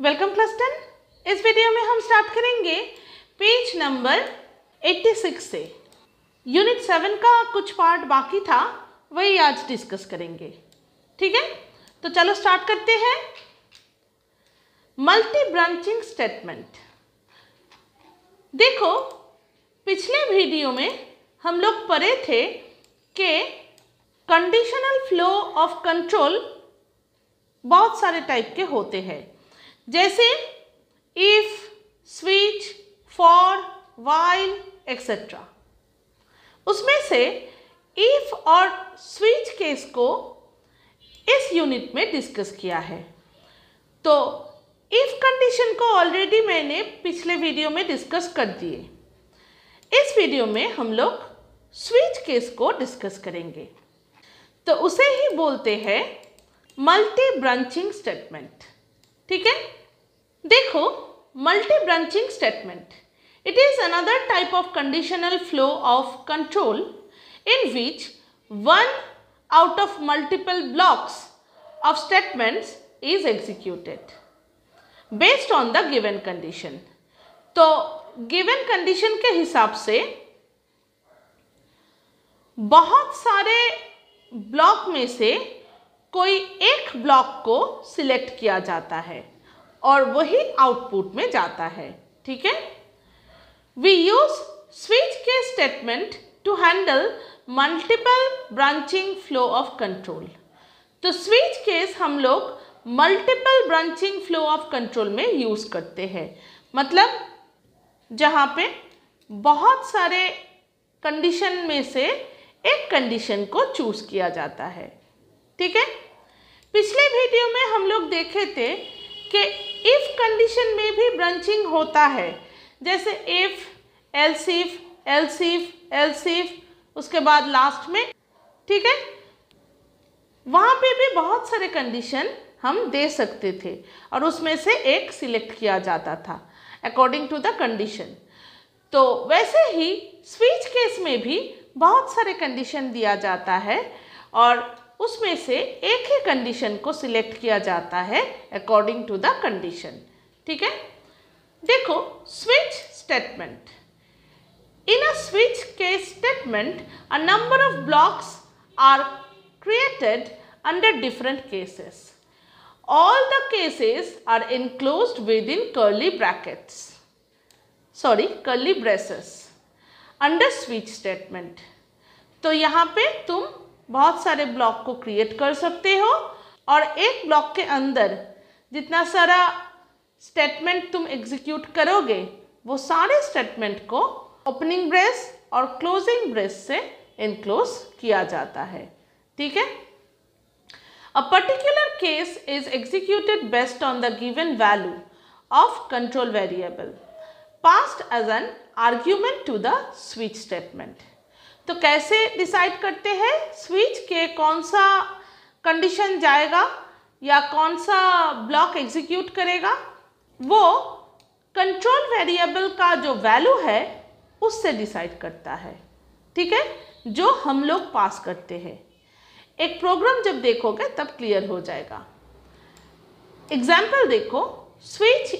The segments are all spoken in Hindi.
Welcome class 10। इस वीडियो में हम स्टार्ट करेंगे पेज नंबर 86 से। यूनिट 7 का कुछ पार्ट बाकी था, वही आज डिस्कस करेंगे। ठीक है, तो चलो स्टार्ट करते हैं। Multi branching statement. देखो, पिछले वीडियो में हम लोग पढ़े थे कि कंडीशनल फ्लो ऑफ कंट्रोल बहुत सारे टाइप के होते हैं, जैसे if, switch, for, while etcetera. उसमें से इफ और स्विच केस को इस यूनिट में डिस्कस किया है। तो इफ कंडीशन को ऑलरेडी मैंने पिछले वीडियो में डिस्कस कर दिए। इस वीडियो में हम लोग स्विच केस को डिस्कस करेंगे, तो उसे ही बोलते हैं मल्टी ब्रांचिंग स्टेटमेंट। ठीक है, देखो, multi branching statement, it is another type of conditional flow of control in which one out of multiple blocks of statements is executed based on the given condition। तो given condition के हिसाब से बहुत सारे ब्लॉक में से कोई एक ब्लॉक को सिलेक्ट किया जाता है और वही आउटपुट में जाता है। ठीक है, we use switch case statement to handle multiple branching flow of control. तो स्विच केस हम लोग multiple branching flow of control में यूज करते हैं, मतलब जहाँ पे बहुत सारे कंडीशन में से एक कंडीशन को चूज किया जाता है। ठीक है, पिछले वीडियो में हम लोग देखे थे कि इफ कंडीशन में भी ब्रांचिंग होता है, जैसे if, else if, else if, else if, उसके बाद लास्ट में। ठीक है, वहाँ पे भी बहुत सारे कंडीशन हम दे सकते थे और उसमें से एक सिलेक्ट किया जाता था अकॉर्डिंग टू द कंडीशन। तो वैसे ही स्विच केस में भी बहुत सारे कंडीशन दिया जाता है और उसमें से एक ही कंडीशन को सिलेक्ट किया जाता है अकॉर्डिंग टू द कंडीशन। ठीक है, देखो, switch statement. In a switch case statement a number of blocks are created under different cases. All the cases are enclosed within curly brackets, curly braces under switch statement. तो यहाँ पे तुम बहुत सारे ब्लॉक को क्रिएट कर सकते हो और एक ब्लॉक के अंदर जितना सारा स्टेटमेंट तुम एग्जीक्यूट करोगे वो सारे स्टेटमेंट को ओपनिंग ब्रेस और क्लोजिंग ब्रेस से इनक्लोज किया जाता है। ठीक है, a particular case is executed based on the given value of control variable passed as an argument to the switch statement. तो कैसे डिसाइड करते हैं स्विच के कौन सा कंडीशन जाएगा या कौन सा ब्लॉक एग्जीक्यूट करेगा? वो कंट्रोल वेरिएबल का जो वैल्यू है उससे डिसाइड करता है। ठीक है, जो हम लोग पास करते हैं। एक प्रोग्राम जब देखोगे तब क्लियर हो जाएगा। एग्जाम्पल देखो, स्विच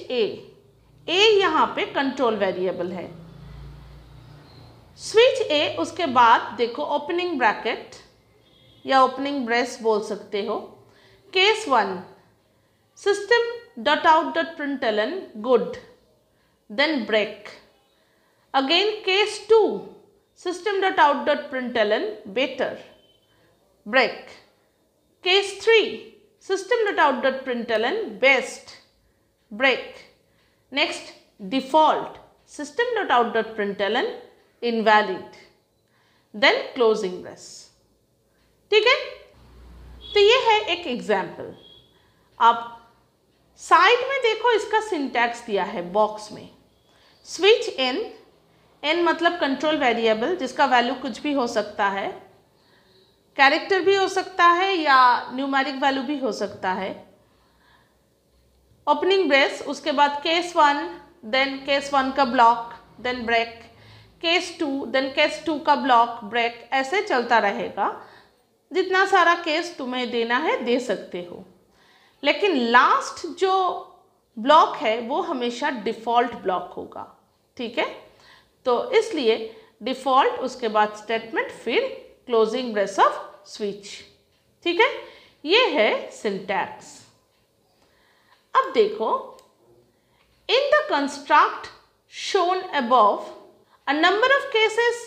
ए यहाँ पे कंट्रोल वेरिएबल है। स्विच ए, उसके बाद देखो ओपनिंग ब्रैकेट या ओपनिंग ब्रेस बोल सकते हो। Case 1 system dot out dot println good, then break. Again case 2 system dot out dot println better, break. Case 3 system dot out dot println best, break. Next default system dot out dot println invalid, then closing brace. ठीक है, तो ये है एक एग्जाम्पल। अब साइड में देखो, इसका सिंटैक्स दिया है बॉक्स में। स्विच एन मतलब कंट्रोल वेरिएबल जिसका वैल्यू कुछ भी हो सकता है, कैरेक्टर भी हो सकता है या न्यूमेरिक वैल्यू भी हो सकता है। ओपनिंग ब्रेस, उसके बाद केस 1, देन केस 1 का block, then break. Case 2, then case 2 का ब्लॉक, ब्रेक, ऐसे चलता रहेगा। जितना सारा केस तुम्हें देना है दे सकते हो, लेकिन लास्ट जो ब्लॉक है वो हमेशा डिफ़ॉल्ट ब्लॉक होगा, ठीक है। तो इसलिए डिफ़ॉल्ट, उसके बाद स्टेटमेंट, फिर क्लोजिंग ब्रेस ऑफ स्विच, ठीक है। ये है सिंटैक्स। अब देखो, in the construct shown above, a number of cases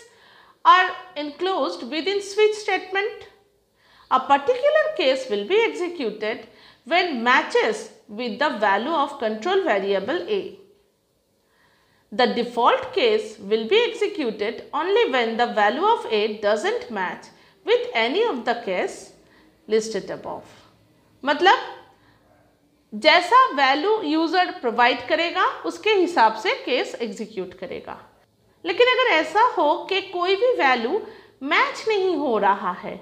are enclosed within switch statement. A particular case will be executed when matches with the value of control variable A. The default case will be executed only when the value of A doesn't match with any of the case listed above. मतलब जैसा वैल्यू यूज़र प्रोवाइड करेगा उसके हिसाब से केस एग्जीक्यूट करेगा। लेकिन अगर ऐसा हो कि कोई भी वैल्यू मैच नहीं हो रहा है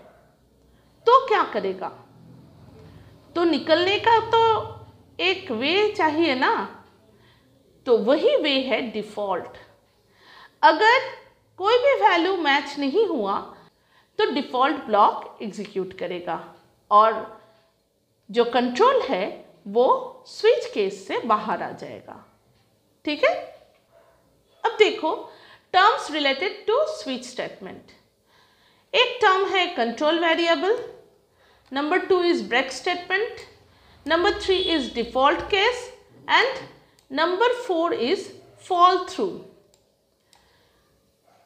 तो क्या करेगा? तो निकलने का तो एक वे चाहिए ना, तो वही वे है डिफ़ॉल्ट। अगर कोई भी वैल्यू मैच नहीं हुआ तो डिफ़ॉल्ट ब्लॉक एग्जीक्यूट करेगा और जो कंट्रोल है वो स्विच केस से बाहर आ जाएगा, ठीक है। अब देखो terms related to switch statement. एक टर्म है control variable, number 2 is break statement, number 3 is default case and number 4 is fall through.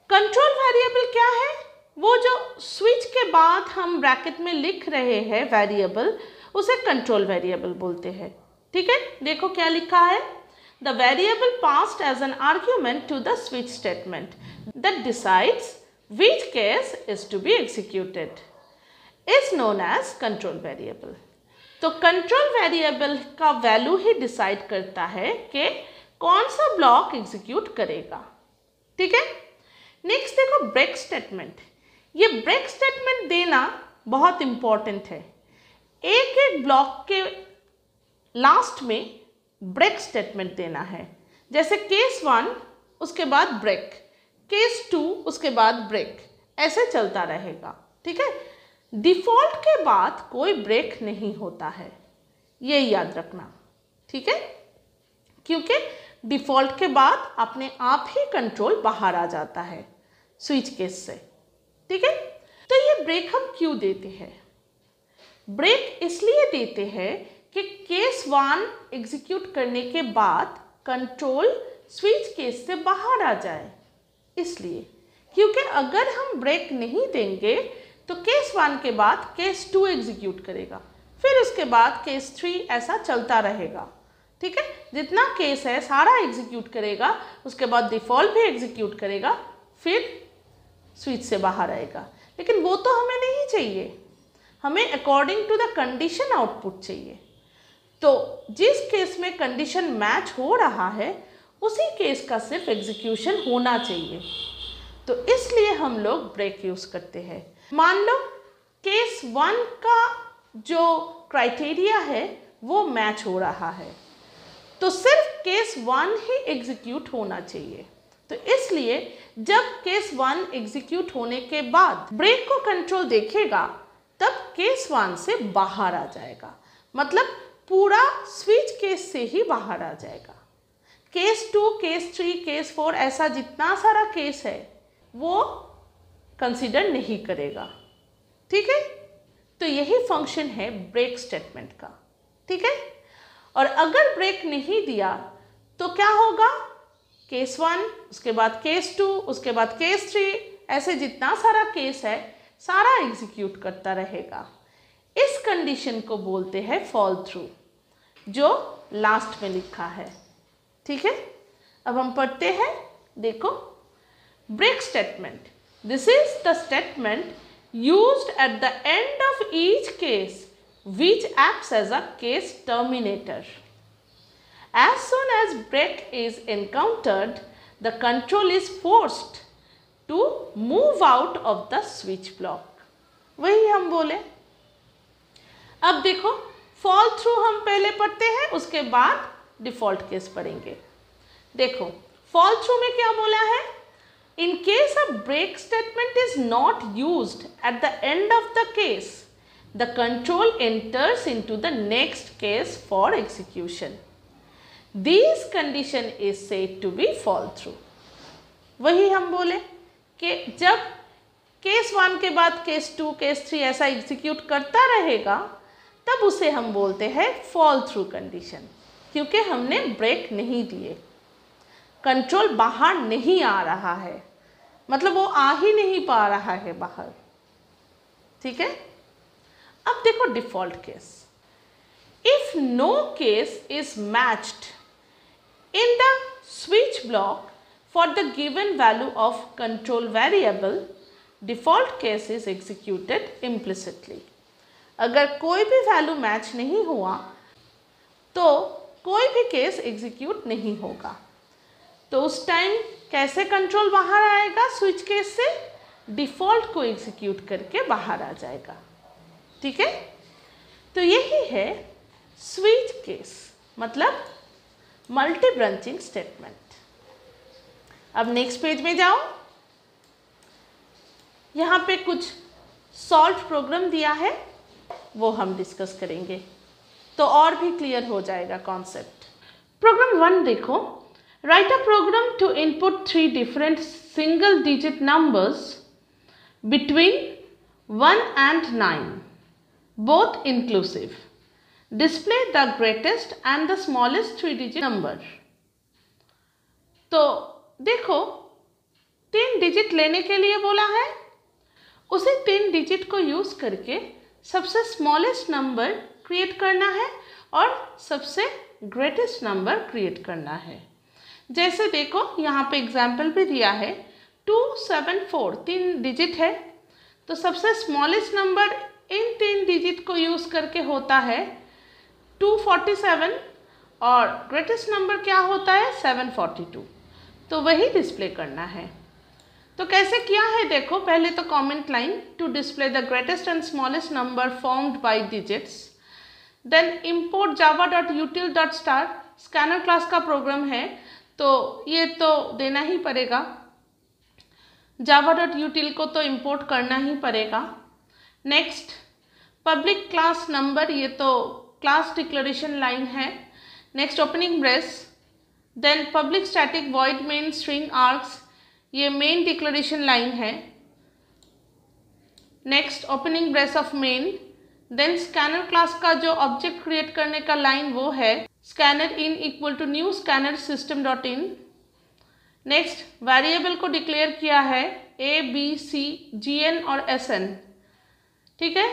Control variable क्या है? वो जो स्विच के बाद हम ब्रैकेट में लिख रहे हैं वेरिएबल, उसे कंट्रोल वेरिएबल बोलते हैं, ठीक है। देखो क्या लिखा है, the variable passed as an argument to the switch statement that decides which case is to be executed is known as control variable. तो कंट्रोल वेरिएबल का वैल्यू ही डिसाइड करता है कि कौन सा ब्लॉक एग्जीक्यूट करेगा, ठीक है। नेक्स्ट देखो ब्रेक स्टेटमेंट। ये ब्रेक स्टेटमेंट देना बहुत इंपॉर्टेंट है। एक एक ब्लॉक के लास्ट में ब्रेक स्टेटमेंट देना है। जैसे केस 1 उसके बाद ब्रेक, केस 2 उसके बाद ब्रेक, ऐसे चलता रहेगा, ठीक है। डिफ़ॉल्ट के बाद कोई ब्रेक नहीं होता है, ये याद रखना, ठीक है, क्योंकि डिफ़ॉल्ट के बाद अपने आप ही कंट्रोल बाहर आ जाता है स्विच केस से, ठीक है। तो ये ब्रेक हम क्यों देते हैं? ब्रेक इसलिए देते हैं कि केस 1 एग्जीक्यूट करने के बाद कंट्रोल स्विच केस से बाहर आ जाए, इसलिए। क्योंकि अगर हम ब्रेक नहीं देंगे तो केस 1 के बाद केस 2 एग्जीक्यूट करेगा, फिर उसके बाद केस 3, ऐसा चलता रहेगा, ठीक है। जितना केस है सारा एग्जीक्यूट करेगा, उसके बाद डिफ़ॉल्ट भी एग्जीक्यूट करेगा, फिर स्विच से बाहर आएगा। लेकिन वो तो हमें नहीं चाहिए, हमें according to the condition output चाहिए। तो जिस केस में कंडीशन मैच हो रहा है उसी केस का सिर्फ एग्जीक्यूशन होना चाहिए, तो इसलिए हम लोग ब्रेक यूज़ करते हैं। मान लो केस 1 का जो क्राइटेरिया है वो मैच हो रहा है, तो सिर्फ केस 1 ही एग्जीक्यूट होना चाहिए। तो इसलिए जब केस 1 एग्जीक्यूट होने के बाद ब्रेक को कंट्रोल देखेगा तब केस 1 से बाहर आ जाएगा, मतलब पूरा स्विच केस से ही बाहर आ जाएगा। केस 2, केस 3, केस 4, ऐसा जितना सारा केस है वो कंसीडर नहीं करेगा, ठीक है। तो यही फंक्शन है ब्रेक स्टेटमेंट का, ठीक है। और अगर ब्रेक नहीं दिया तो क्या होगा? केस 1, उसके बाद केस 2, उसके बाद केस 3, ऐसे जितना सारा केस है सारा एग्जीक्यूट करता रहेगा। इस कंडीशन को बोलते हैं फॉल थ्रू, जो लास्ट में लिखा है, ठीक है। अब हम पढ़ते हैं, देखो break statement, this is the statement used at the end of each case which acts as a case terminator. As soon as break is encountered, the control is forced to move out of the switch block. वही हम बोले। अब देखो फॉल थ्रू हम पहले पढ़ते हैं, उसके बाद डिफॉल्ट केस पढ़ेंगे। देखो फॉल थ्रू में क्या बोला है? In case a break statement is not used at the end of the case, the control enters into the next case for execution. This condition is said to be fall through. वही हम बोले कि जब केस 1 के बाद केस 2, केस 3 ऐसा एग्जीक्यूट करता रहेगा तब उसे हम बोलते हैं फॉल थ्रू कंडीशन, क्योंकि हमने ब्रेक नहीं दिए, कंट्रोल बाहर नहीं आ रहा है, मतलब वो आ ही नहीं पा रहा है बाहर। ठीक है, अब देखो default case. If no case is matched in the switch block for the given value of control variable, default case is executed implicitly। अगर कोई भी वैल्यू मैच नहीं हुआ तो कोई भी केस एग्जीक्यूट नहीं होगा। तो उस टाइम कैसे कंट्रोल बाहर आएगा स्विच केस से? डिफ़ॉल्ट को एग्जीक्यूट करके बाहर आ जाएगा। ठीक है, तो यही है स्विच केस, मतलब मल्टी ब्रांचिंग स्टेटमेंट। अब नेक्स्ट पेज में जाओ, यहाँ पे कुछ सॉल्व प्रोग्राम दिया है, वो हम डिस्कस करेंगे तो और भी क्लियर हो जाएगा कॉन्सेप्ट। प्रोग्राम 1 देखो, write a program to input 3 different single digit numbers between 1 and 9 both inclusive, display the greatest and the smallest 3 digit number. तो देखो 3 डिजिट लेने के लिए बोला है, उसे 3 डिजिट को यूज़ करके सबसे स्मॉलेस्ट नंबर क्रिएट करना है और सबसे ग्रेटेस्ट नंबर क्रिएट करना है। जैसे देखो यहाँ पे एग्जाम्पल भी दिया है 274, 3 डिजिट है, तो सबसे स्मॉलेस्ट नंबर इन 3 डिजिट को यूज़ करके होता है 247 और ग्रेटेस्ट नंबर क्या होता है 742। तो वही डिस्प्ले करना है। तो कैसे किया है देखो, पहले तो comment line to display the greatest and smallest number formed by digits, then import java.util.star, scanner class का प्रोग्राम है तो ये तो देना ही पड़ेगा, java.util को तो इंपोर्ट करना ही पड़ेगा। नेक्स्ट पब्लिक क्लास नंबर, ये तो क्लास डिक्लेरेशन लाइन है। Next opening brace, then public static void main string args, ये मेन डिक्लेरेशन लाइन है। Next opening brace of main, then scanner class का जो ऑब्जेक्ट क्रिएट करने का लाइन वो है scanner in equal to new scanner system dot in. Next variable को डिक्लेयर किया है a b c g n और एस एन। ठीक है,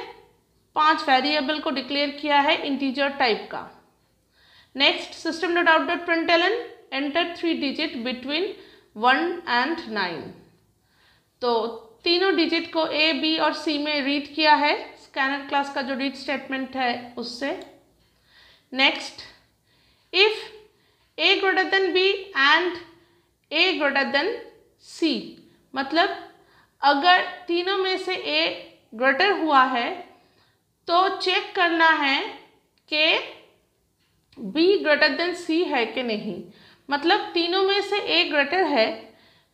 5 वेरिएबल को डिक्लेयर किया है इंटीजर टाइप का। Next system dot out dot println enter 3 digit between 1 and 9। तो तीनों डिजिट को ए बी और सी में रीड किया है स्कैनर क्लास का जो रीड स्टेटमेंट है उससे। Next if A greater than B and A greater than C, मतलब अगर तीनों में से ए ग्रेटर हुआ है तो चेक करना है कि बी ग्रेटर देन सी है कि नहीं, मतलब तीनों में से ए ग्रेटर है,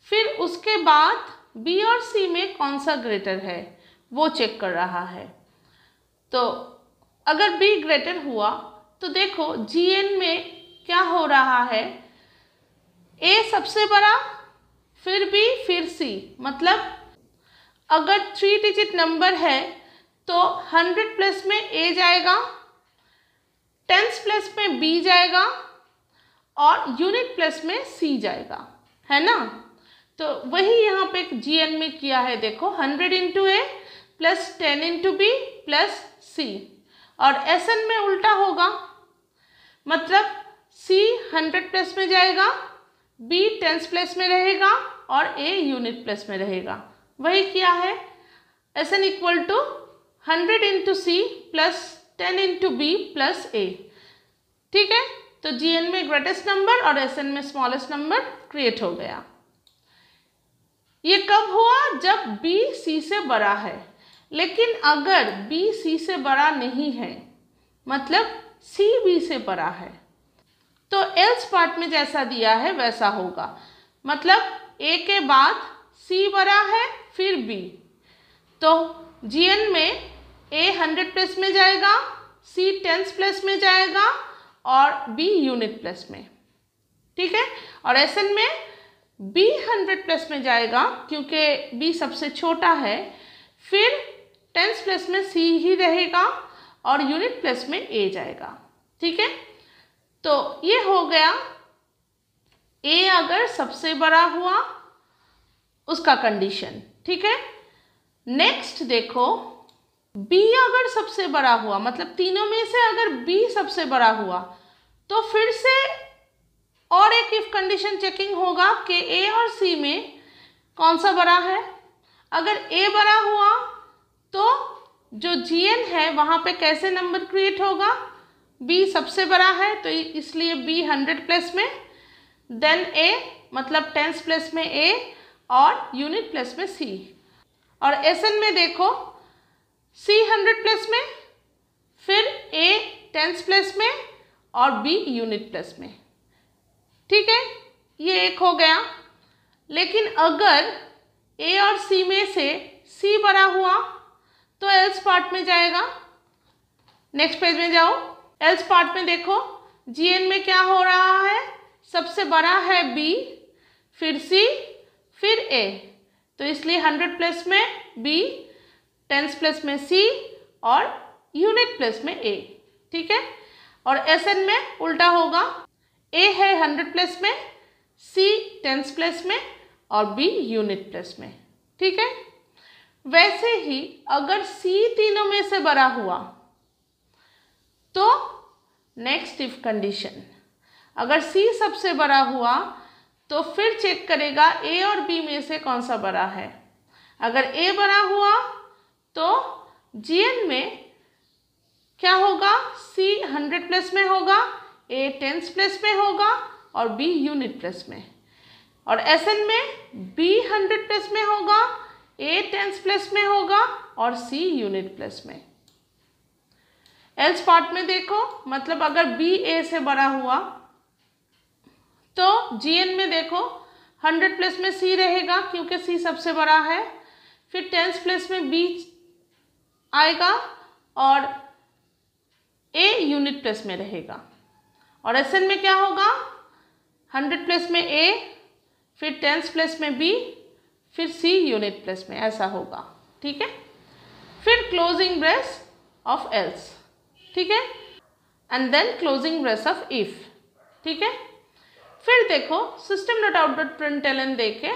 फिर उसके बाद बी और सी में कौन सा ग्रेटर है वो चेक कर रहा है। तो अगर बी ग्रेटर हुआ तो देखो जी एन में क्या हो रहा है, ए सबसे बड़ा, फिर बी, फिर सी, मतलब अगर 3 डिजिट नंबर है तो 100 प्लस में ए जाएगा, 10s प्लस में बी जाएगा और यूनिट प्लस में सी जाएगा, है ना। तो वही यहाँ पे जी एन में किया है, देखो 100 इंटू ए प्लस 10 इंटू बी प्लस सी, और एस एन में उल्टा होगा, मतलब सी 100 प्लस में जाएगा, बी 10s प्लस में रहेगा और ए यूनिट प्लस में रहेगा। वही किया है, S N equal to 100 into C plus 10 into B plus A. ठीक है, तो जी एन में ग्रेटेस्ट नंबर और एस एन में स्मॉलेस्ट नंबर क्रिएट हो गया। ये कब हुआ? जब बी सी से बड़ा है। लेकिन अगर बी सी से बड़ा नहीं है, मतलब सी बी से बड़ा है, तो एल्स पार्ट में जैसा दिया है वैसा होगा, मतलब ए के बाद सी बड़ा है फिर बी, तो जी एन में ए 100 प्लस में जाएगा, सी 10s प्लस में जाएगा और बी यूनिट प्लेस में, ठीक है। और एसएन में बी 100 प्लेस में जाएगा क्योंकि बी सबसे छोटा है, फिर टेंस प्लेस में सी ही रहेगा और यूनिट प्लेस में ए जाएगा, ठीक है। तो ये हो गया ए अगर सबसे बड़ा हुआ उसका कंडीशन, ठीक है। नेक्स्ट देखो, बी अगर सबसे बड़ा हुआ, मतलब तीनों में से अगर बी सबसे बड़ा हुआ, तो फिर से और एक इफ कंडीशन चेकिंग होगा कि ए और सी में कौन सा बड़ा है। अगर ए बड़ा हुआ तो जो जीएन है वहाँ पे कैसे नंबर क्रिएट होगा, बी सबसे बड़ा है तो इसलिए बी 100 प्लेस में, देन ए मतलब टेंस प्लेस में ए और यूनिट प्लेस में सी। और एसएन में देखो, सी 100 प्लेस में, फिर ए टेंस प्लेस में और बी यूनिट प्लेस में, ठीक है। ये एक हो गया। लेकिन अगर ए और सी में से सी बड़ा हुआ तो एल्स पार्ट में जाएगा। नेक्स्ट पेज में जाओ, एल्स पार्ट में देखो जीएन में क्या हो रहा है, सबसे बड़ा है बी, फिर सी, फिर ए, तो इसलिए 100 प्लेस में बी, टेंस प्लेस में सी और यूनिट प्लेस में ए, ठीक है। और एसएन में उल्टा होगा, ए है 100 प्लेस में, सी टेंस प्लेस में और बी यूनिट प्लेस में, ठीक है। वैसे ही अगर सी तीनों में से बड़ा हुआ तो नेक्स्ट इफ कंडीशन, अगर सी सबसे बड़ा हुआ तो फिर चेक करेगा ए और बी में से कौन सा बड़ा है। अगर ए बड़ा हुआ तो जीएन में क्या होगा, सी 100 प्लेस में होगा, ए टेंस प्लेस में होगा और बी यूनिट प्लेस में। और एसएन में बी 100 प्लेस में होगा, ए टेंस प्लेस में होगा और सी यूनिट प्लेस में। एल्स पार्ट में देखो, मतलब अगर बी ए से बड़ा हुआ तो जीएन में देखो 100 प्लेस में सी रहेगा क्योंकि सी सबसे बड़ा है, फिर टेंस प्लेस में बी आएगा और ए यूनिट प्लेस में रहेगा। और एसएन में क्या होगा, 100 प्लेस में ए, फिर टेंस प्लेस में बी, फिर सी यूनिट प्लेस में, ऐसा होगा, ठीक है। फिर क्लोजिंग ब्रेस ऑफ एल्स, ठीक है, and then closing brace of if, ठीक है। फिर देखो system dot out dot println दे के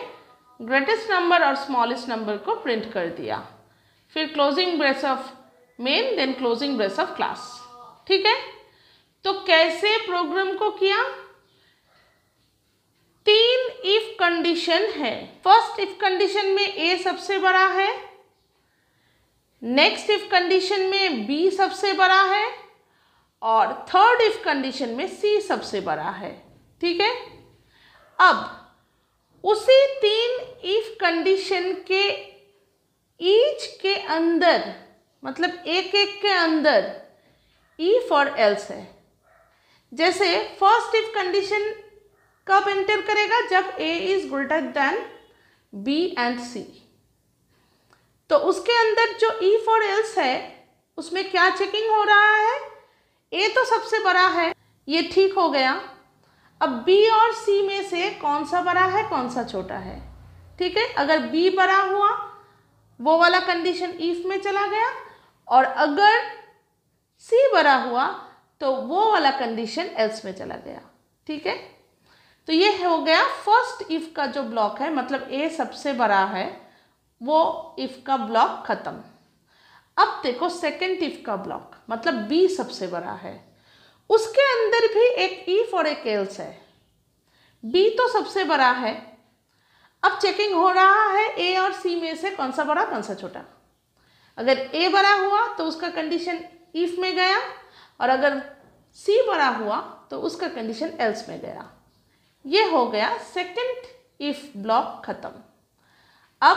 ग्रेटेस्ट नंबर और स्मॉलेस्ट नंबर को प्रिंट कर दिया। फिर closing brace of main, then closing brace of class, ठीक है। तो कैसे प्रोग्राम को किया, 3 इफ कंडीशन है। फर्स्ट इफ कंडीशन में ए सबसे बड़ा है, नेक्स्ट इफ कंडीशन में बी सबसे बड़ा है और थर्ड इफ कंडीशन में सी सबसे बड़ा है, ठीक है। अब उसी 3 इफ कंडीशन के ईच के अंदर, मतलब एक एक के अंदर इफ और एल्स है। जैसे फर्स्ट इफ कंडीशन कब एंटर करेगा, जब A is greater than B and C. तो उसके अंदर जो इफ और एल्स है उसमें क्या चेकिंग हो रहा है, ए तो सबसे बड़ा है, ये ठीक हो गया। अब बी और सी में से कौन सा बड़ा है, कौन सा छोटा है, ठीक है। अगर बी बड़ा हुआ वो वाला कंडीशन इफ में चला गया, और अगर सी बड़ा हुआ तो वो वाला कंडीशन एल्स में चला गया, ठीक है। तो ये हो गया फर्स्ट इफ का जो ब्लॉक है, मतलब ए सबसे बड़ा है, वो इफ का ब्लॉक खत्म। अब देखो सेकंड इफ का ब्लॉक, मतलब बी सबसे बड़ा है, उसके अंदर भी एक इफ और एक एल्स है। बी तो सबसे बड़ा है, अब चेकिंग हो रहा है ए और सी में से कौन सा बड़ा कौन सा छोटा। अगर ए बड़ा हुआ तो उसका कंडीशन इफ में गया, और अगर सी बड़ा हुआ तो उसका कंडीशन एल्स में गया। ये हो गया सेकंड इफ ब्लॉक खत्म। अब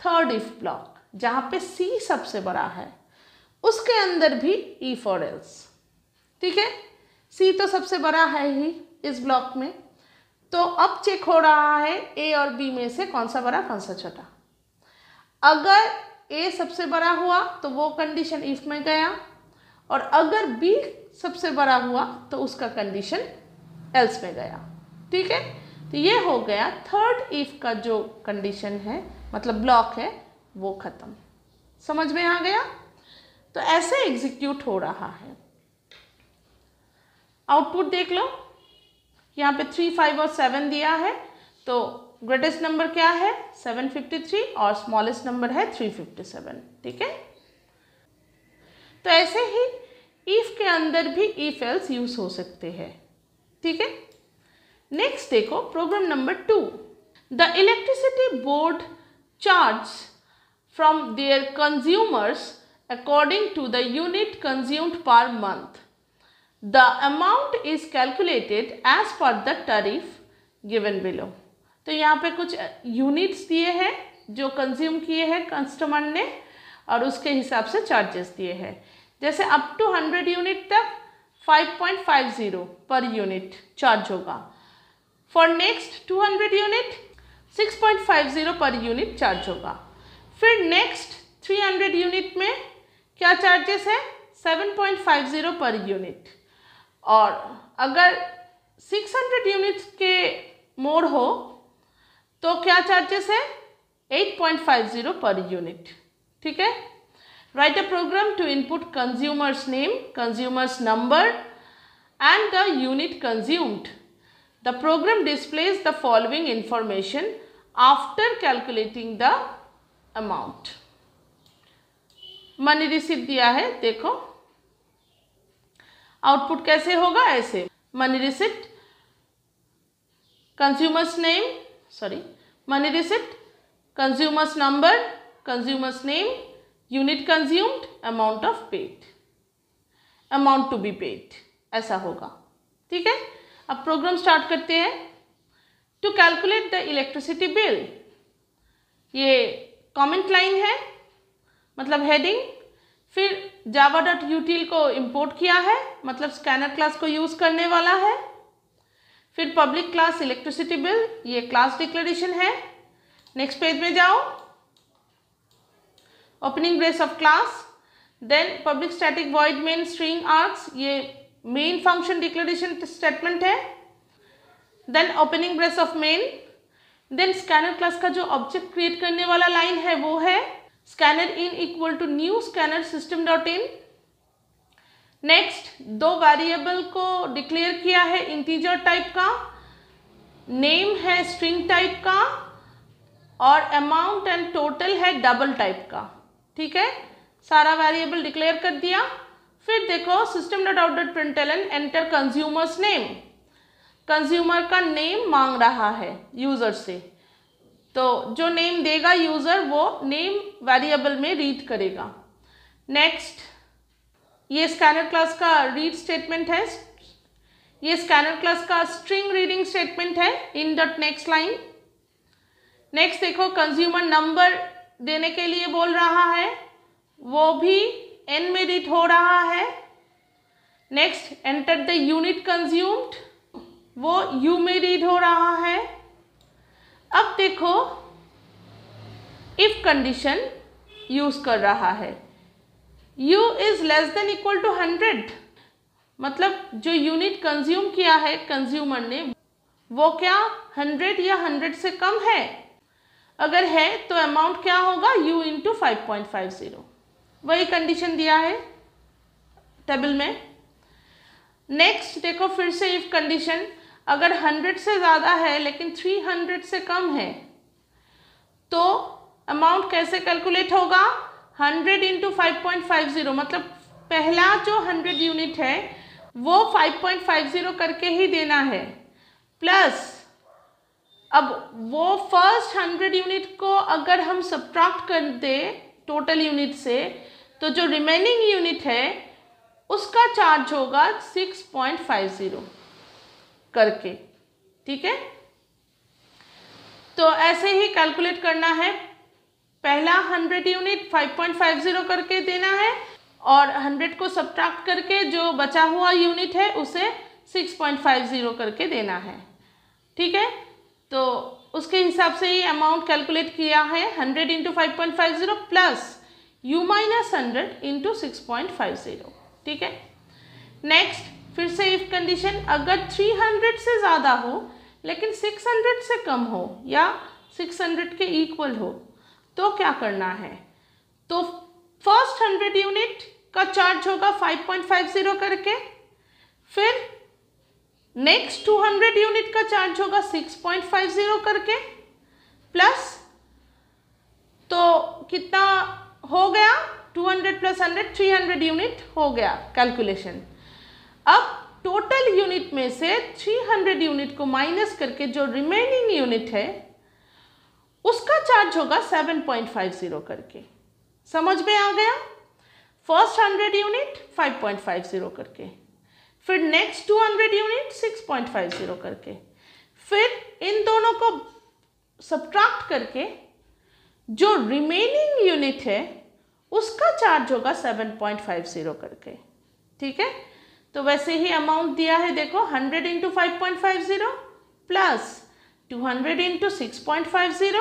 थर्ड इफ ब्लॉक, जहाँ पे सी सबसे बड़ा है, उसके अंदर भी इफ और एल्स, ठीक है। सी तो सबसे बड़ा है ही इस ब्लॉक में, तो अब चेक हो रहा है ए और बी में से कौन सा बड़ा कौन सा छोटा। अगर ए सबसे बड़ा हुआ तो वो कंडीशन इफ में गया, और अगर बी सबसे बड़ा हुआ तो उसका कंडीशन एल्स में गया। ठीक है, तो ये हो गया थर्ड इफ का जो कंडीशन है, मतलब ब्लॉक है, वो खत्म। समझ में आ गया? तो ऐसे एग्जीक्यूट हो रहा है। आउटपुट देख लो, यहाँ पे 3, 5 और 7 दिया है, तो ग्रेटेस्ट नंबर क्या है 753 और स्मॉलेस्ट नंबर है 357। ठीक है, तो ऐसे ही इफ के अंदर भी इफ एल्स यूज हो सकते हैं। ठीक है, नेक्स्ट देखो program number 2। The electricity board charge from their consumers according to the unit consumed per month. The amount is calculated as per the tariff given below. तो यहाँ पे कुछ यूनिट्स दिए हैं जो कंज्यूम किए हैं कस्टमर ने और उसके हिसाब से चार्जेस दिए हैं। जैसे अप टू 100 यूनिट तक 5.50 पर यूनिट चार्ज होगा। For next 200 unit 6.50 per unit charge होगा। फिर नेक्स्ट 300 यूनिट में क्या चार्जेस है 7.50 पर यूनिट, और अगर 600 यूनिट्स के मोर हो तो क्या चार्जेस है 8.50 पर यूनिट। ठीक है, write a program to input consumer's name, consumer's number and the unit consumed. The program displays the following information after calculating the amount. Money receive दिया है, देखो आउटपुट कैसे होगा ऐसे, money receipt, consumer's name, money receipt, consumer's number, consumer's name, unit consumed, amount of paid, amount to be paid, ऐसा होगा। ठीक है, अब प्रोग्राम स्टार्ट करते हैं। To calculate the electricity bill, ये कमेंट लाइन है, मतलब हेडिंग। फिर java.util को इंपोर्ट किया है, मतलब स्कैनर क्लास को यूज करने वाला है। फिर पब्लिक क्लास इलेक्ट्रिसिटी बिल, ये क्लास डिक्लेरेशन है। नेक्स्ट पेज में जाओ, opening brace of class, then public static void main string args, ये मेन फंक्शन डिक्लेरेशन स्टेटमेंट है। Then opening brace of main, then scanner class का जो ऑब्जेक्ट क्रिएट करने वाला लाइन है वो है scanner in equal to new scanner system dot in. Next दो वेरिएबल को डिक्लेयर किया है इंटीजर टाइप का, नेम है स्ट्रिंग टाइप का और अमाउंट एंड टोटल है डबल टाइप का। ठीक है, सारा वेरिएबल डिक्लेयर कर दिया। फिर देखो system dot out dot println enter consumers name, consumer का नेम मांग रहा है यूजर से, तो जो नेम देगा यूजर वो नेम वेरिएबल में रीड करेगा। नेक्स्ट ये स्कैनर क्लास का रीड स्टेटमेंट है, ये स्कैनर क्लास का स्ट्रिंग रीडिंग स्टेटमेंट है in dot next line. Next देखो कंज्यूमर नंबर देने के लिए बोल रहा है, वो भी n में रीड हो रहा है। Next enter the unit consumed, वो u में रीड हो रहा है। अब देखो इफ कंडीशन यूज कर रहा है, u is less than equal to 100, मतलब जो यूनिट कंज्यूम किया है कंज्यूमर ने वो क्या 100 या 100 से कम है। अगर है तो अमाउंट क्या होगा u इंटू 5.50, वही कंडीशन दिया है टेबल में। नेक्स्ट देखो फिर से इफ कंडीशन, अगर 100 से ज़्यादा है लेकिन 300 से कम है तो अमाउंट कैसे कैलकुलेट होगा 100 इंटू 5.50, मतलब पहला जो 100 यूनिट है वो 5.50 करके ही देना है, प्लस अब वो फर्स्ट 100 यूनिट को अगर हम सब्ट्रैक्ट कर दे टोटल यूनिट से तो जो रिमेनिंग यूनिट है उसका चार्ज होगा 6.50 करके। ठीक है, तो ऐसे ही कैलकुलेट करना है, पहला 100 यूनिट 5.50 करके देना है और 100 को सब्ट्रैक्ट करके जो बचा हुआ यूनिट है उसे 6.50 करके देना है। ठीक है, तो उसके हिसाब से ही अमाउंट कैलकुलेट किया है 100 into 5.50 plus u minus 100 into 6.50। ठीक है, नेक्स्ट फिर से इफ कंडीशन, अगर 300 से ज़्यादा हो लेकिन 600 से कम हो या 600 के इक्वल हो तो क्या करना है? तो फर्स्ट 100 यूनिट का चार्ज होगा 5.50 करके, फिर नेक्स्ट 200 यूनिट का चार्ज होगा 6.50 करके, प्लस तो कितना हो गया? 200 प्लस 100 300 यूनिट हो गया कैलकुलेशन। अब टोटल यूनिट में से 300 यूनिट को माइनस करके जो रिमेनिंग यूनिट है उसका चार्ज होगा 7.50 करके। समझ में आ गया? फर्स्ट 100 यूनिट 5.50 करके, फिर नेक्स्ट 200 यूनिट 6.50 करके, फिर इन दोनों को सब्ट्रैक्ट करके जो रिमेनिंग यूनिट है उसका चार्ज होगा 7.50 करके। ठीक है, तो वैसे ही अमाउंट दिया है, देखो 100 into 5.50 plus 200 into 6.50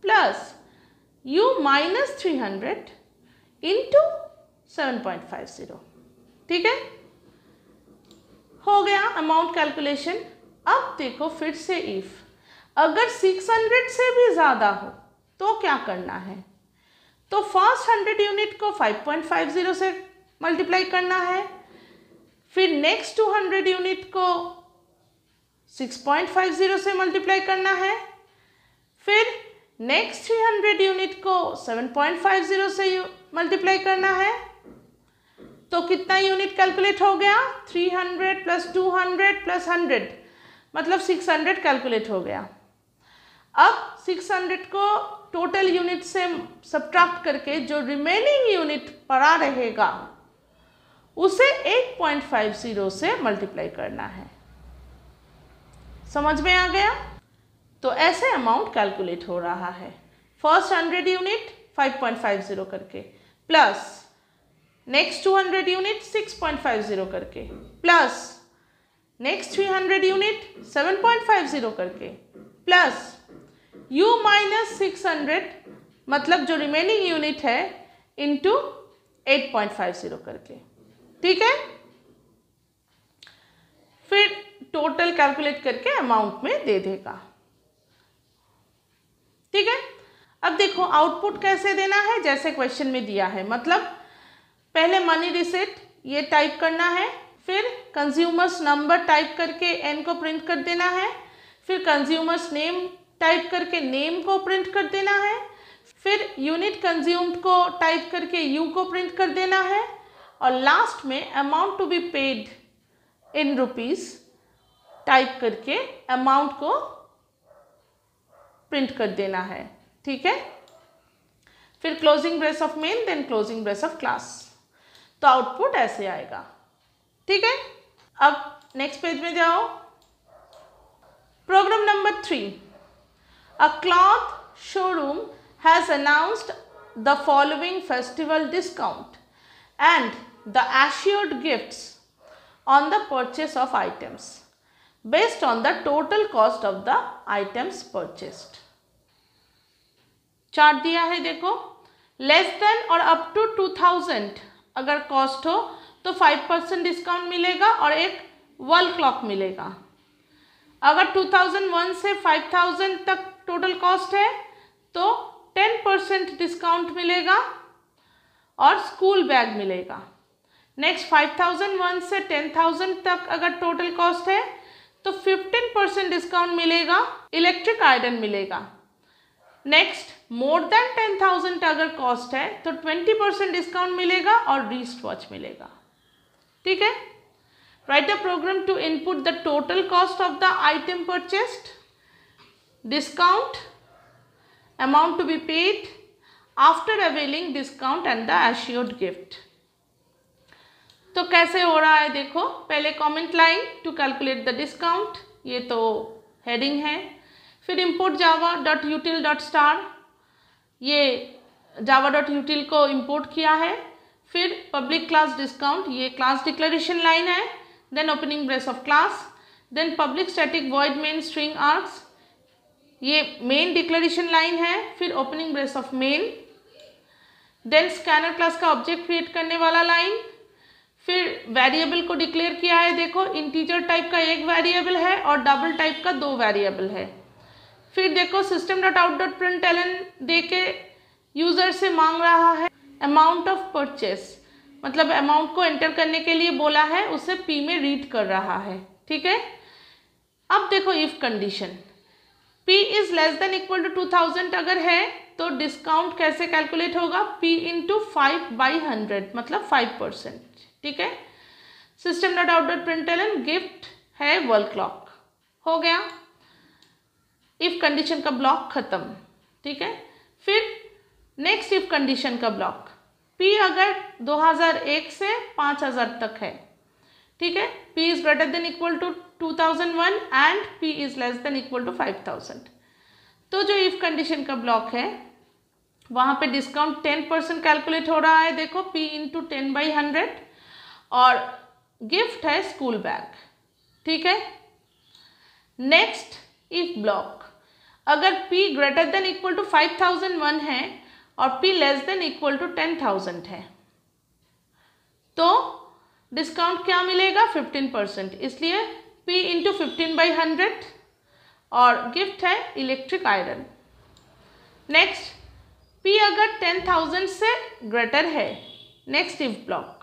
plus u minus 300 into 7.50। ठीक है, हो गया अमाउंट कैलकुलेशन। अब देखो फिर से इफ अगर 600 से भी ज़्यादा हो तो क्या करना है? तो फर्स्ट 100 यूनिट को 5.50 से मल्टीप्लाई करना है, फिर नेक्स्ट 200 यूनिट को 6.50 से मल्टीप्लाई करना है, फिर नेक्स्ट 300 यूनिट को 7.50 से मल्टीप्लाई करना है। तो कितना यूनिट कैलकुलेट हो गया? 300 प्लस 200 प्लस 100 मतलब 600 कैलकुलेट हो गया। अब 600 को टोटल यूनिट से सब्ट्रैक्ट करके जो रिमेनिंग यूनिट पड़ा रहेगा उसे 8.50 से मल्टीप्लाई करना है। समझ में आ गया? तो ऐसे अमाउंट कैलकुलेट हो रहा है। फर्स्ट 100 यूनिट 5.50 करके, प्लस नेक्स्ट 200 यूनिट 6.50 करके, प्लस नेक्स्ट 300 यूनिट 7.50 करके, प्लस u माइनस 600 मतलब जो रिमेनिंग यूनिट है इंटू 8.50 करके। ठीक है, फिर टोटल कैलकुलेट करके अमाउंट में दे देगा। ठीक है, अब देखो आउटपुट कैसे देना है, जैसे क्वेश्चन में दिया है। मतलब पहले मनी रिसीट ये टाइप करना है, फिर कंज्यूमर्स नंबर टाइप करके एन को प्रिंट कर देना है, फिर कंज्यूमर्स नेम टाइप करके नेम को प्रिंट कर देना है, फिर यूनिट कंज्यूम्ड को टाइप करके यू को प्रिंट कर देना है, और लास्ट में amount to be paid in rupees type करके अमाउंट को प्रिंट कर देना है। ठीक है, फिर closing brace of main then closing brace of class. तो आउटपुट ऐसे आएगा। ठीक है, अब नेक्स्ट पेज में जाओ। Program number 3, a cloth showroom has announced the following festival discount and the assured gifts on the purchase of items based on the total cost of the items purchased। Chart दिया है, देखो लेस देन और अप टू 2000 अगर कॉस्ट हो तो 5% डिस्काउंट मिलेगा और एक वॉल क्लॉक मिलेगा। अगर 2001 से 5000 तक टोटल कॉस्ट है तो 10% डिस्काउंट मिलेगा और स्कूल बैग मिलेगा। नेक्स्ट 5001 से 10000 तक अगर टोटल कॉस्ट है तो 15% डिस्काउंट मिलेगा, इलेक्ट्रिक आयरन मिलेगा। नेक्स्ट मोर देन 10,000 अगर कॉस्ट है तो 20% डिस्काउंट मिलेगा और रिस्ट वॉच मिलेगा। ठीक है, write a program to input the total cost of the item purchased, discount, amount to be paid after availing discount and the assured gift. तो कैसे हो रहा है देखो, पहले comment line to calculate the discount, ये तो हेडिंग है। फिर import java.util.star, ये java.util को import किया है। फिर पब्लिक क्लास डिस्काउंट, ये क्लास डिक्लेरेशन लाइन है। Then opening brace of class, then public static void main string args, ये मेन डिक्लेरेशन लाइन है। फिर opening brace of main, then scanner class का ऑब्जेक्ट क्रिएट करने वाला लाइन, फिर वेरिएबल को डिक्लेयर किया है, देखो इंटीजर टाइप का एक वेरिएबल है और डबल टाइप का 2 वेरिएबल है। फिर देखो system.out.println दे के यूजर से मांग रहा है अमाउंट ऑफ परचेस, मतलब अमाउंट को एंटर करने के लिए बोला है, उसे P में रीड कर रहा है। ठीक है, अब देखो if condition P is less than equal to 2000 अगर है तो डिस्काउंट कैसे कैलकुलेट होगा, P इंटू 5/100 मतलब 5%। ठीक है, system.out.println गिफ्ट है वर्ल्ड क्लॉक, हो गया इफ कंडीशन का ब्लॉक खत्म। ठीक है, फिर नेक्स्ट इफ कंडीशन का ब्लॉक P अगर 2001 से 5000 तक है, ठीक है, P is greater than equal to 2001 and P is less than equal to 5000। तो जो इफ कंडीशन का ब्लॉक है वहां पे डिस्काउंट 10% कैलकुलेट हो रहा है, देखो P इंटू 10/100 और गिफ्ट है स्कूल बैग। ठीक है, नेक्स्ट इफ ब्लॉक अगर P greater than equal to 5001 है और P less than equal to 10,000 है तो डिस्काउंट क्या मिलेगा 15%, इसलिए P इंटू 15/100 और गिफ्ट है इलेक्ट्रिक आयरन। नेक्स्ट P अगर 10,000 से ग्रेटर है, नेक्स्ट इफ ब्लॉक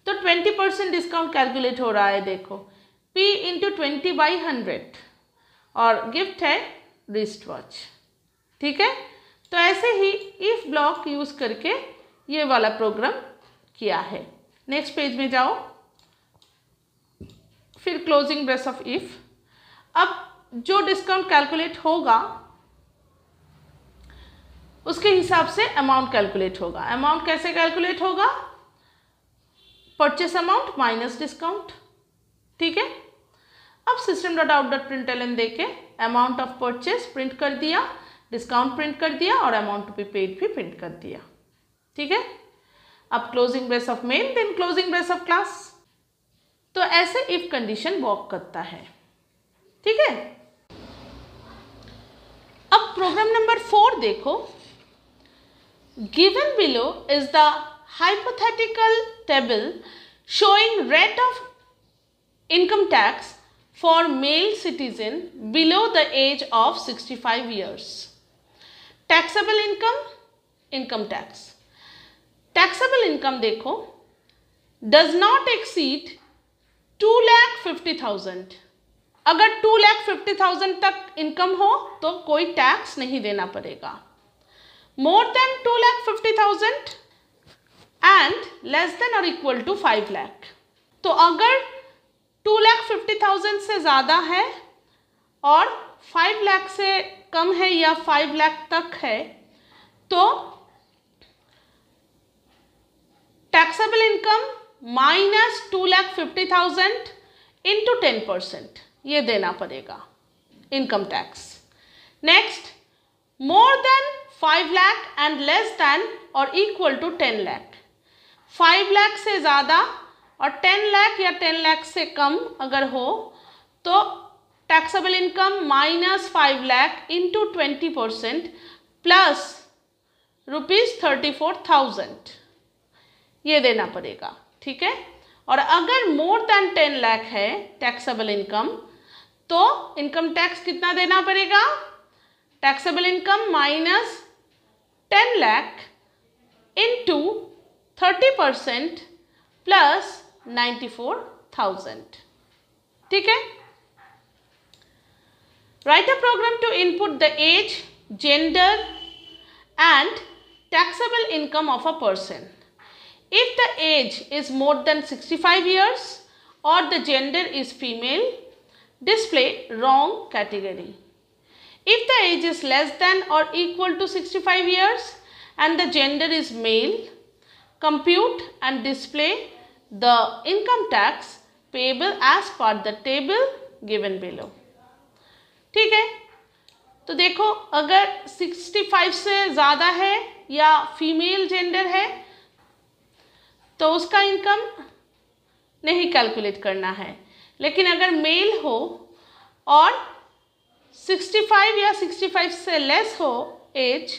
तो 20% डिस्काउंट कैलकुलेट हो रहा है, देखो P इंटू 20/100 और गिफ्ट है रिस्ट वॉच। ठीक है, तो ऐसे ही इफ ब्लॉक यूज करके ये वाला प्रोग्राम किया है। नेक्स्ट पेज में जाओ, फिर क्लोजिंग ब्रेस ऑफ इफ। अब जो डिस्काउंट कैलकुलेट होगा उसके हिसाब से अमाउंट कैलकुलेट होगा। अमाउंट कैसे कैलकुलेट होगा, परचेस अमाउंट माइनस डिस्काउंट। ठीक है, अब system.out.println देके अमाउंट ऑफ परचेस प्रिंट कर दिया, डिस्काउंट प्रिंट कर दिया और अमाउंट टू बी पेड भी प्रिंट कर दिया। ठीक है, अब closing brace of main then closing brace of class. तो ऐसे इफ कंडीशन वर्क करता है। ठीक है, अब प्रोग्राम नंबर 4 देखो, given below is the hypothetical table showing rate of income tax for male citizen below the age of 65 years. Taxable income, income tax. Taxable income देखो does not exceed 2,50,000। अगर 2,50,000 तक इनकम हो तो कोई टैक्स नहीं देना पड़ेगा। More than 2,50,000 and less than और इक्वल टू 5 लाख। तो अगर 2,50,000 से ज़्यादा है और 5 लाख से कम है या 5 लाख तक है तो टैक्सेबल इनकम माइनस 2,50,000 इंटू 10% ये देना पड़ेगा income tax. Next, more than 5 lakh and less than और इक्वल टू 10 लाख। 5 लाख से ज़्यादा और 10 लाख या 10 लाख से कम अगर हो तो taxable income minus 5 lakh into 20% plus ₹34,000 ये देना पड़ेगा। ठीक है, और अगर मोर देन 10 लाख है टैक्सेबल इनकम तो इनकम टैक्स कितना देना पड़ेगा, taxable income minus 10 lakh into 30% plus 94,000। ठीक है, write a program to input the age, gender and taxable income of a person. If the age is more than 65 years or the gender is female, display wrong category. If the age is less than or equal to 65 years and the gender is male, compute and display the income tax payable as per the table given below. ठीक है, तो देखो अगर 65 से ज़्यादा है या फीमेल जेंडर है तो उसका इनकम नहीं कैलकुलेट करना है, लेकिन अगर मेल हो और 65 या 65 से लेस हो एज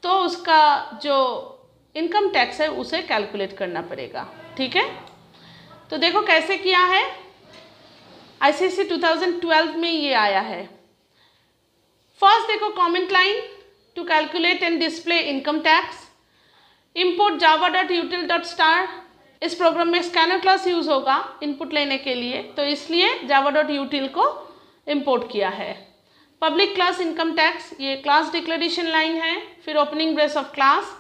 तो उसका जो इनकम टैक्स है उसे कैलकुलेट करना पड़ेगा। ठीक है, तो देखो कैसे किया है, आईसीएसई 2012 में ये आया है। फर्स्ट देखो comment line, to calculate and display income tax, import java.util.star। इस प्रोग्राम में स्कैनर क्लास यूज होगा इनपुट लेने के लिए, तो इसलिए java.util को इम्पोर्ट किया है। पब्लिक क्लास इनकम टैक्स, ये क्लास डिक्लेरेशन लाइन है, फिर opening brace of class,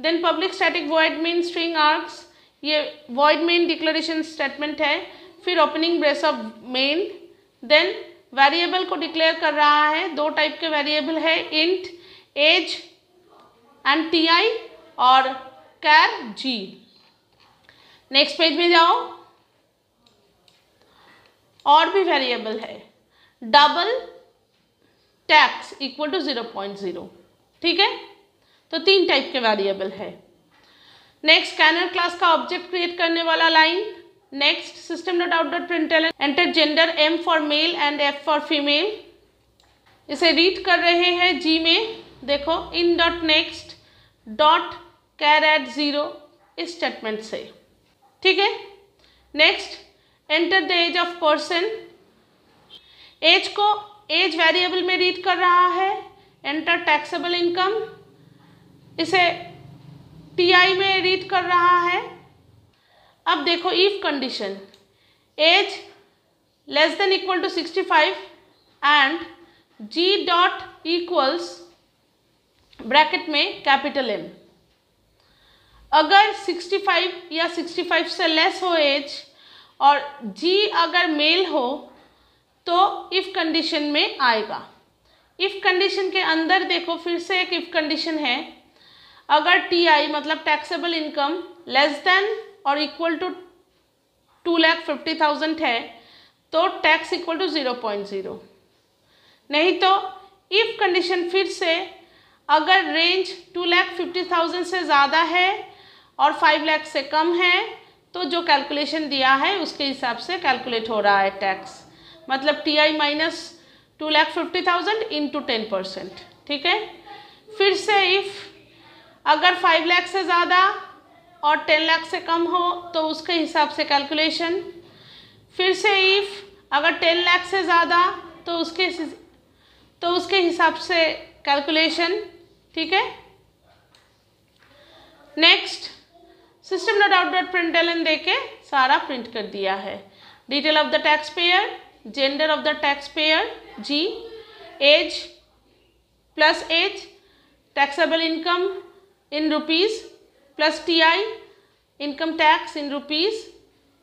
then public static void main string args, ये वॉइड मेन डिक्लेरेशन स्टेटमेंट है, फिर opening brace of main, then variable को डिक्लेयर कर रहा है। दो टाइप के वेरिएबल है, इंट एज एंड टी और कैर जी। नेक्स्ट पेज में जाओ, और भी वेरिएबल है, डबल टैक्स इक्वल टू 0.0, ठीक है। तो 3 टाइप के वेरिएबल है। नेक्स्ट स्कैनर क्लास का ऑब्जेक्ट क्रिएट करने वाला line. Next system.out.println, enter gender m for male and f for female. इसे रीड कर रहे हैं जी में, देखो in.next.char@0 इस स्टेटमेंट से, ठीक है। Next enter the age of person, age को एज वेरिएबल में रीड कर रहा है। एंटर टैक्सेबल इनकम, इसे टीआई में रीड कर रहा है। अब देखो if condition, age less than equal to 65 and G dot equals bracket में कैपिटल M। अगर 65 या 65 से लेस हो एज और जी अगर मेल हो तो इफ कंडीशन में आएगा। इफ कंडीशन के अंदर देखो फिर से एक इफ कंडीशन है, अगर टीआई मतलब टैक्सेबल इनकम लेस देन और इक्वल टू 2,50,000 है तो टैक्स इक्वल टू 0.0। नहीं तो इफ कंडीशन फिर से, अगर रेंज 2,50,000 से ज़्यादा है और 5 लाख से कम है तो जो कैलकुलेशन दिया है उसके हिसाब से कैलकुलेट हो रहा है टैक्स, मतलब टीआई माइनस 2,50,000 इंटू 10%, ठीक है। फिर से इफ अगर 5 लाख से ज़्यादा और 10 लाख से कम हो तो उसके हिसाब से कैलकुलेशन। फिर से इफ अगर 10 लाख से ज़्यादा तो उसके हिसाब से कैलकुलेशन, ठीक है। नेक्स्ट system.out.println देके सारा प्रिंट कर दिया है। Detail of the tax payer, gender of the tax payer G, age plus age, taxable income in rupees plus TI, income tax in rupees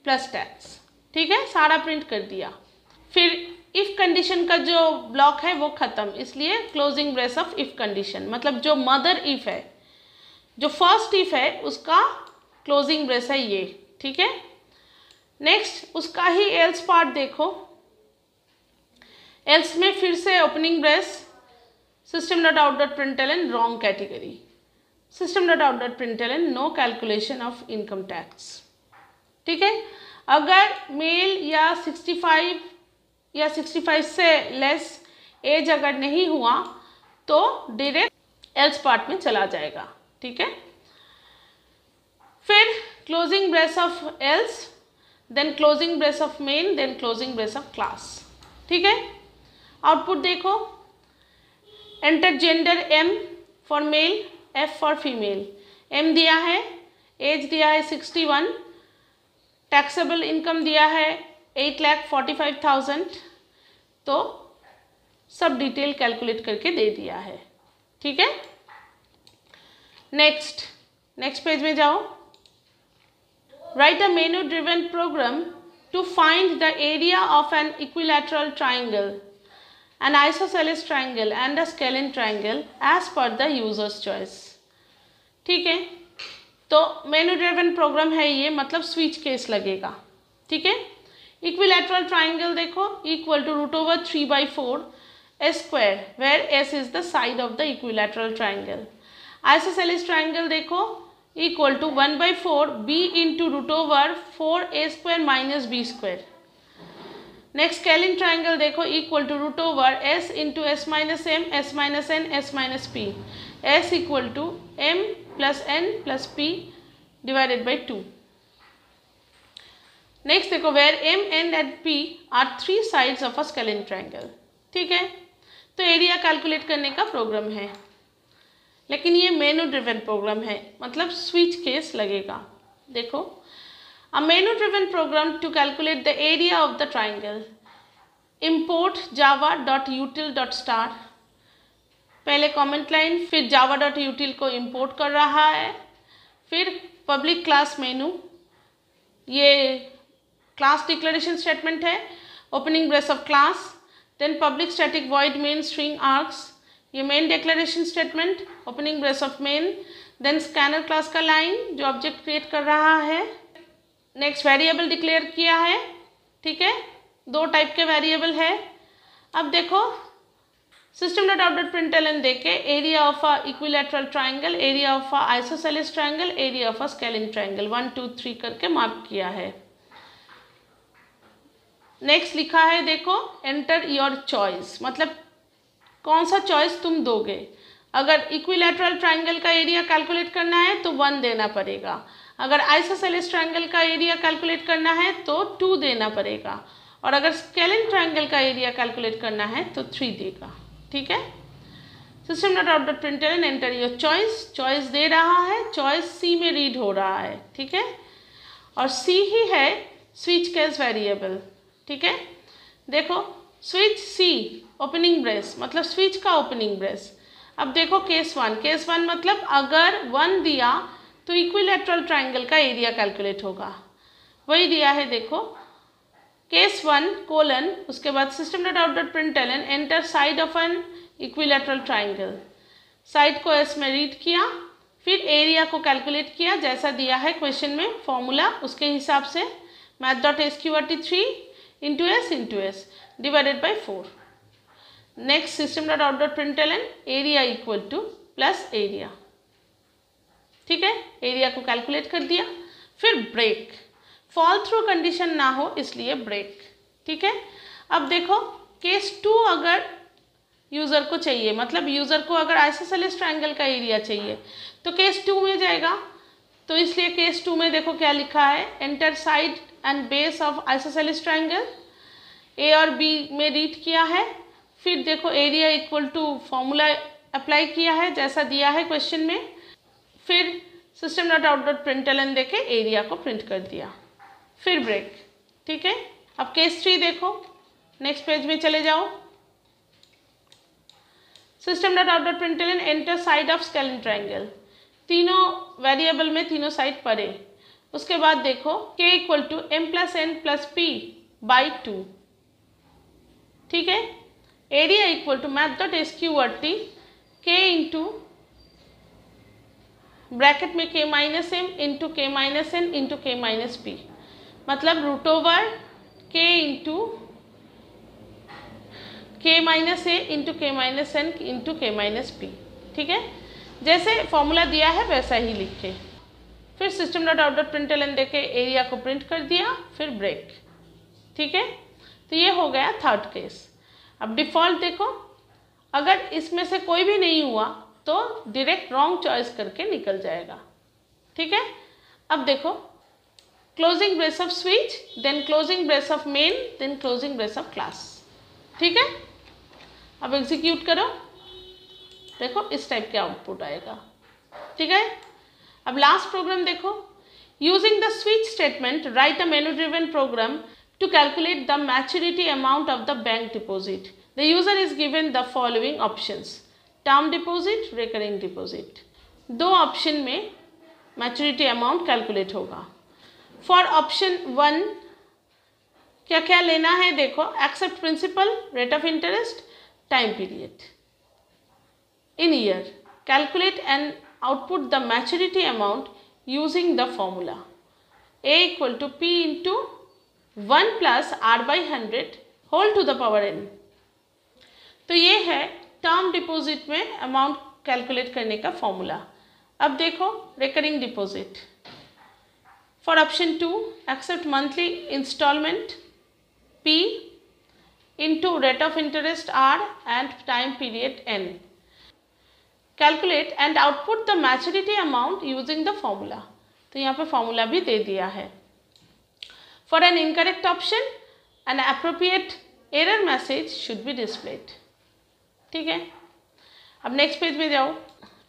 plus tax, ठीक है, सारा प्रिंट कर दिया। फिर इफ़ कंडीशन का जो ब्लॉक है वो ख़त्म, इसलिए closing brace of if condition, मतलब जो मदर इफ़ है, जो फर्स्ट इफ़ है उसका क्लोजिंग ब्रेस है ये, ठीक है। नेक्स्ट उसका ही एल्स पार्ट देखो, एल्स में फिर से opening brace, system.out.println wrong category, system.out.println no calculation of income tax, ठीक है। अगर मेल या 65 या 65 से लेस एज अगर नहीं हुआ तो डायरेक्ट एल्स पार्ट में चला जाएगा, ठीक है। फिर closing brace of else, then closing brace of main, then closing brace of class, ठीक है। आउटपुट देखो, enter gender M for male, F for female. M दिया है, एज दिया है 61, टैक्सेबल इनकम दिया है 8,45,000, तो सब डिटेल कैलकुलेट करके दे दिया है, ठीक है। नेक्स्ट पेज में जाओ। Write a menu driven program to find the area of an equilateral triangle, an isosceles triangle and a scalene triangle as per the user's choice, ठीक है। तो मेनू ड्रिवन प्रोग्राम है ये, मतलब स्विच केस लगेगा, ठीक है। इक्विलैटरल ट्राइंगल देखो, equal to √3/4 square where S is the side of the equilateral triangle. Isosceles triangle देखो, equal to 1/4 B into √4A² minus B²। Next scalene triangle देखो, equal to √S into S minus M, S minus N, S minus P, S equal to M plus N plus P divided by 2। Next देखो, where M N and P are 3 sides of a scalene triangle. ठीक है, तो एरिया कैलकुलेट करने का प्रोग्राम है, लेकिन ये मेनू ड्रिवन प्रोग्राम है, मतलब स्विच केस लगेगा। देखो, a menu driven program to calculate the area of the triangle, import java.util.star, पहले कमेंट लाइन, फिर java.util को इम्पोर्ट कर रहा है, फिर पब्लिक क्लास मेनू, ये क्लास डिक्लेरेशन स्टेटमेंट है, opening brace of class, then public static void main string args, ये main declaration statement, opening brace of main, then scanner class का लाइन जो ऑब्जेक्ट क्रिएट कर रहा है। नेक्स्ट वेरिएबल डिक्लेयर किया है। ठीक है, 2 टाइप के वेरिएबल है। अब देखो, system.out.println देके area of a equilateral triangle, area of a isosceles triangle, area of a scalene triangle 1 2 3 करके मार्क किया है। नेक्स्ट लिखा है, देखो, एंटर योर चॉइस, मतलब कौन सा चॉइस तुम दोगे। अगर इक्विलैटरल ट्राइंगल का एरिया कैलकुलेट करना है तो 1 देना पड़ेगा, अगर आइसोसेलेस ट्राइंगल का एरिया कैलकुलेट करना है तो 2 देना पड़ेगा, और अगर स्केलिन ट्राइंगल का एरिया कैलकुलेट करना है तो 3 देगा। ठीक है, system.out.println enter your choice, choice दे रहा है, चॉइस सी में रीड हो रहा है। ठीक है, और सी ही है स्विच केस वेरिएबल। ठीक है, देखो, स्विच सी ओपनिंग ब्रेस, मतलब स्विच का ओपनिंग ब्रेस। अब देखो केस 1, केस 1 मतलब अगर 1 दिया तो इक्विलैटरल ट्राइंगल का एरिया कैलकुलेट होगा, वही दिया है। देखो, केस 1 कोलन, उसके बाद system.out.println enter side of an equilateral triangle, side को एस में रीड किया, फिर एरिया को कैलकुलेट किया जैसा दिया है क्वेश्चन में फॉर्मूला, उसके हिसाब से math.sqrt3 into S divided by 4। Next system.out.println area equal two plus area. ठीक है, एरिया को कैलकुलेट कर दिया, फिर ब्रेक, फॉल थ्रू कंडीशन ना हो इसलिए ब्रेक। ठीक है, अब देखो, केस 2 अगर यूज़र को चाहिए, मतलब यूज़र को अगर आइसोसेलेस ट्राइंगल का एरिया चाहिए तो केस 2 में जाएगा, तो इसलिए केस 2 में देखो क्या लिखा है, enter side and base of isosceles triangle, A और बी में रीड किया है, फिर देखो area equal to formula apply किया है जैसा दिया है क्वेश्चन में, फिर system.out.println देके एरिया को प्रिंट कर दिया, फिर ब्रेक। ठीक है, अब केस 3 देखो, नेक्स्ट पेज में चले जाओ, system.out.println enter side of scalene triangle, तीनों वेरिएबल में तीनों साइड पढ़े, उसके बाद देखो k equal to m plus n plus p by 2। ठीक है, area equal to math.sqrt k into bracket में k minus M into k minus N into k minus P, मतलब root over k into k minus A into k minus N into k minus P. ठीक है, जैसे फॉर्मूला दिया है वैसा ही लिखे, फिर system.out.println देके एरिया को प्रिंट कर दिया, फिर ब्रेक। ठीक है, तो ये हो गया थर्ड केस। अब डिफ़ॉल्ट देखो, अगर इसमें से कोई भी नहीं हुआ तो डायरेक्ट रॉन्ग चॉइस करके निकल जाएगा। ठीक है, अब देखो, closing brace of switch, then closing brace of main, then closing brace of class. ठीक है, अब एग्जीक्यूट करो, देखो इस टाइप के आउटपुट आएगा। ठीक है, अब लास्ट प्रोग्राम देखो, using the switch statement write a menu driven program to calculate the maturity amount of the bank deposit. The user is given the following options: term deposit, recurring deposit. 2 option में मैच्योरिटी अमाउंट कैलकुलेट होगा। फॉर ऑप्शन 1 क्या क्या लेना है, देखो, accept principal, rate of interest, time period in year, calculate and output the maturity amount using the formula a equal to p into 1 plus R by 100 whole to the power n। तो ये है टर्म डिपॉजिट में अमाउंट कैलकुलेट करने का फॉर्मूला। अब देखो recurring deposit, for option 2 accept monthly instalment p into rate of interest r and time period n, calculate and output the maturity amount using the formula. तो यहाँ पे फॉर्मूला भी दे दिया है। For an incorrect option an appropriate error message should be displayed. ठीक है, अब नेक्स्ट पेज पे जाओ।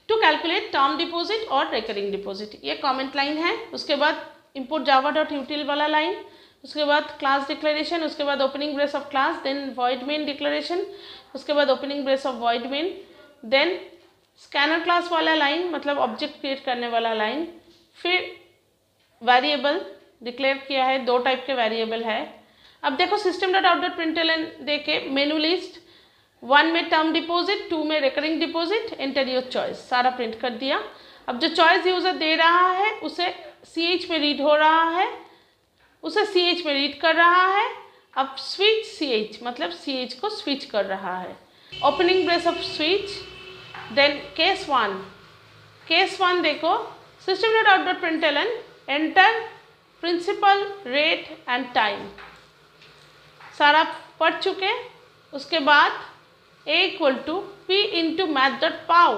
टू कैलकुलेट टर्म डिपॉजिट और रिकरिंग डिपॉजिट, ये कमेंट लाइन है। उसके बाद इंपोर्ट जावा डॉट यूटिल वाला लाइन, उसके बाद क्लास डिक्लेरेशन, उसके बाद opening brace of class, then void main declaration, उसके बाद opening brace of void main, then scanner class वाला लाइन, मतलब ऑब्जेक्ट क्रिएट करने वाला लाइन, फिर वेरिएबल डिक्लेयर किया है, 2 टाइप के वेरिएबल है। अब देखो system dot out dot println दे के मेनू लिस्ट, 1 में टर्म डिपॉजिट, 2 में recurring deposit, enter your choice, सारा प्रिंट कर दिया। अब जो चॉइस यूजर दे रहा है उसे CH में रीड हो रहा है, उसे CH में रीड कर रहा है। अब स्विच CH मतलब CH को स्विच कर रहा है। Opening brace of switch, then case 1 देखो system dot out dot println enter principal rate and time, सारा पढ़ चुके। उसके बाद A equal to P into math dot pow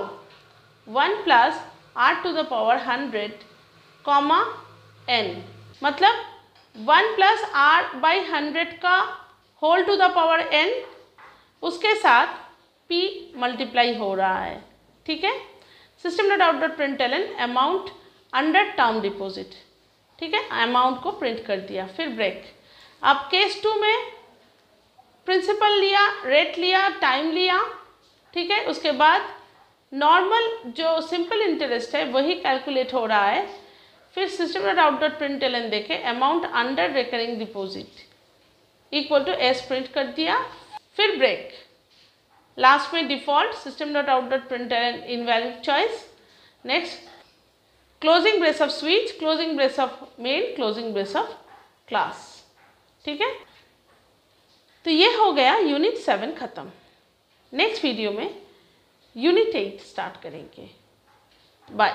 1 plus R to the power 100 comma N, मतलब 1 प्लस R बाई 100 का whole to the power N, उसके साथ P मल्टीप्लाई हो रहा है। ठीक है, system dot out dot println amount under term deposit, ठीक है, अमाउंट को प्रिंट कर दिया। फिर ब्रेक। अब केस 2 में प्रिंसिपल लिया, रेट लिया, टाइम लिया, ठीक है। उसके बाद नॉर्मल जो सिंपल इंटरेस्ट है वही कैलकुलेट हो रहा है। फिर system dot out dot println देखे amount under recurring deposit equal to S print कर दिया। फिर ब्रेक, लास्ट में default system dot out dot println invalid choice. Next closing brace of switch, closing brace of main, closing brace of class. ठीक है, तो ये हो गया यूनिट 7 ख़त्म। नेक्स्ट वीडियो में यूनिट 8 स्टार्ट करेंगे। बाय।